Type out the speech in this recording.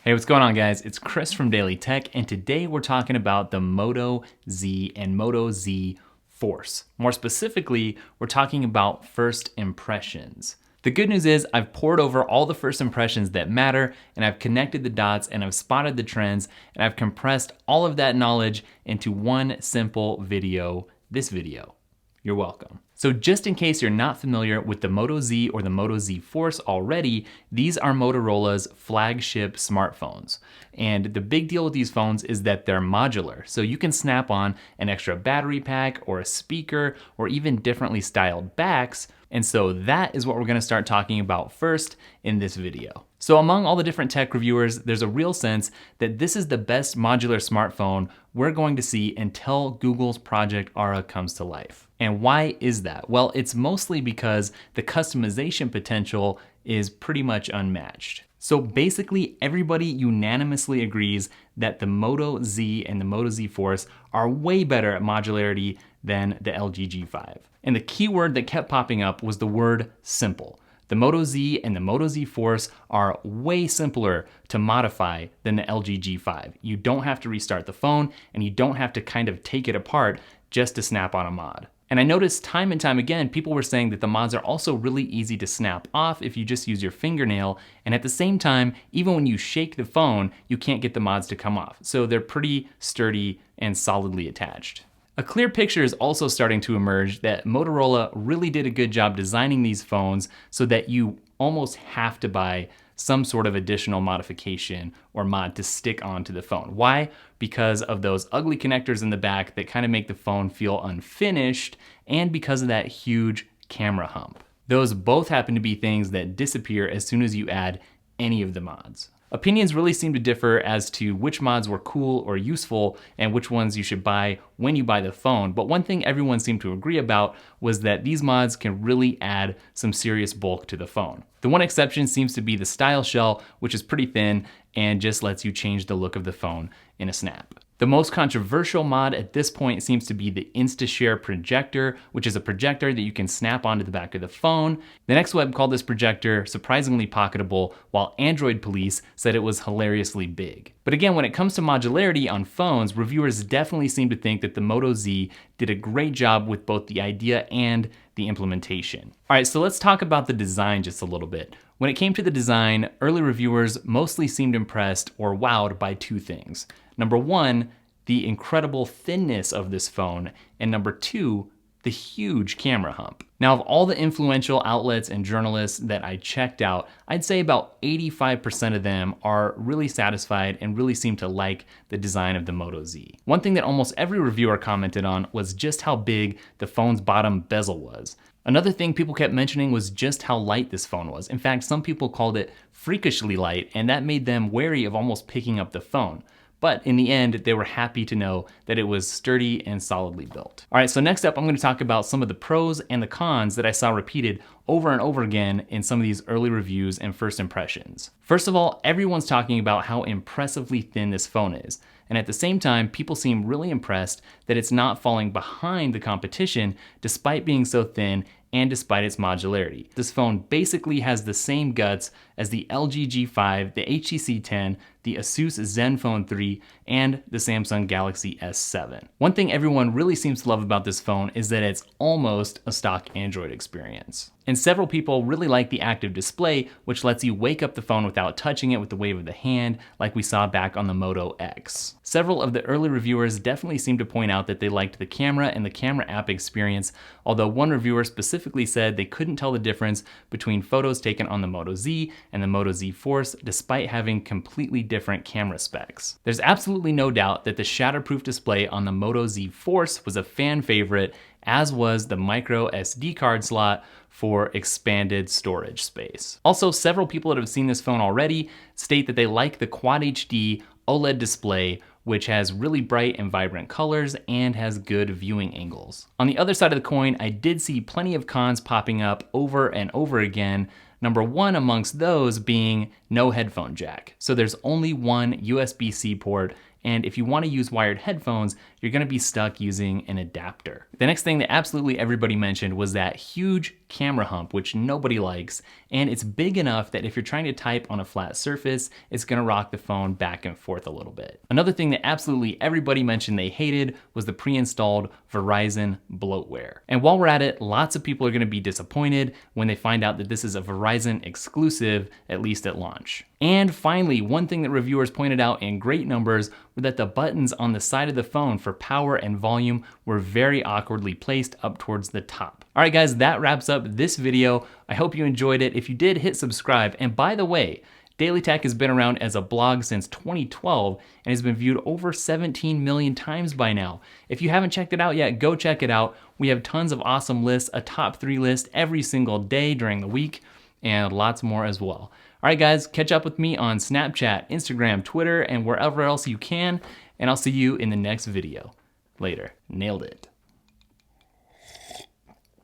Hey, what's going on, guys? It's Chris from Dailytekk, and today we're talking about the Moto Z and Moto Z Force. More specifically, we're talking about first impressions. The good news is I've poured over all the first impressions that matter, and I've connected the dots, and I've spotted the trends, and I've compressed all of that knowledge into one simple video, this video. You're welcome. So just in case you're not familiar with the Moto Z or the Moto Z Force already, these are Motorola's flagship smartphones. And the big deal with these phones is that they're modular. So you can snap on an extra battery pack or a speaker or even differently styled backs. And so that is what we're gonna start talking about first in this video. So among all the different tech reviewers, there's a real sense that this is the best modular smartphone we're going to see until Google's Project Aura comes to life. And why is that? Well, it's mostly because the customization potential is pretty much unmatched. So basically everybody unanimously agrees that the Moto Z and the Moto Z Force are way better at modularity than the LG G5. And the key word that kept popping up was the word simple. The Moto Z and the Moto Z Force are way simpler to modify than the LG G5. You don't have to restart the phone and you don't have to kind of take it apart just to snap on a mod. And I noticed time and time again, people were saying that the mods are also really easy to snap off if you just use your fingernail. And at the same time, even when you shake the phone, you can't get the mods to come off. So they're pretty sturdy and solidly attached. A clear picture is also starting to emerge that Motorola really did a good job designing these phones so that you almost have to buy some sort of additional modification or mod to stick onto the phone. Why? Because of those ugly connectors in the back that kind of make the phone feel unfinished, and because of that huge camera hump. Those both happen to be things that disappear as soon as you add any of the mods. Opinions really seem to differ as to which mods were cool or useful and which ones you should buy when you buy the phone, but one thing everyone seemed to agree about was that these mods can really add some serious bulk to the phone. The one exception seems to be the style shell, which is pretty thin and just lets you change the look of the phone in a snap. The most controversial mod at this point seems to be the InstaShare projector, which is a projector that you can snap onto the back of the phone. The next web called this projector surprisingly pocketable, while Android Police said it was hilariously big. But again, when it comes to modularity on phones, reviewers definitely seem to think that the Moto Z did a great job with both the idea and the implementation. All right, so let's talk about the design just a little bit. When it came to the design, early reviewers mostly seemed impressed or wowed by two things. Number one, the incredible thinness of this phone, and number two, the huge camera hump. Now, of all the influential outlets and journalists that I checked out, I'd say about 85% of them are really satisfied and really seem to like the design of the Moto Z. One thing that almost every reviewer commented on was just how big the phone's bottom bezel was. Another thing people kept mentioning was just how light this phone was. In fact, some people called it freakishly light, and that made them wary of almost picking up the phone. But in the end, they were happy to know that it was sturdy and solidly built. All right, so next up, I'm gonna talk about some of the pros and the cons that I saw repeated over and over again in some of these early reviews and first impressions. First of all, everyone's talking about how impressively thin this phone is. And at the same time, people seem really impressed that it's not falling behind the competition despite being so thin and despite its modularity. This phone basically has the same guts as the LG G5, the HTC 10, the Asus Zenfone 3, and the Samsung Galaxy S7. One thing everyone really seems to love about this phone is that it's almost a stock Android experience. And several people really like the active display, which lets you wake up the phone without touching it with the wave of the hand, like we saw back on the Moto X. Several of the early reviewers definitely seemed to point out that they liked the camera and the camera app experience, although one reviewer specifically said they couldn't tell the difference between photos taken on the Moto Z and the Moto Z Force, despite having completely different camera specs. There's absolutely no doubt that the shatterproof display on the Moto Z Force was a fan favorite, as was the micro SD card slot for expanded storage space. Also, several people that have seen this phone already state that they like the Quad HD OLED display, which has really bright and vibrant colors and has good viewing angles. On the other side of the coin, I did see plenty of cons popping up over and over again. Number one amongst those being no headphone jack. So there's only one USB-C port and if you want to use wired headphones, you're going to be stuck using an adapter. The next thing that absolutely everybody mentioned was that huge camera hump, which nobody likes, and it's big enough that if you're trying to type on a flat surface, it's going to rock the phone back and forth a little bit. Another thing that absolutely everybody mentioned they hated was the pre-installed Verizon bloatware. And while we're at it, lots of people are going to be disappointed when they find out that this is a Verizon exclusive, at least at launch. And finally, one thing that reviewers pointed out in great numbers were that the buttons on the side of the phone for power and volume were very awkwardly placed up towards the top. All right, guys, that wraps up this video. I hope you enjoyed it. If you did, hit subscribe. And by the way, Dailytekk has been around as a blog since 2012 and has been viewed over 17 million times by now. If you haven't checked it out yet, go check it out. We have tons of awesome lists, a top 3 list every single day during the week, and lots more as well. All right, guys, catch up with me on Snapchat, Instagram, Twitter, and wherever else you can, and I'll see you in the next video. Later. Nailed it.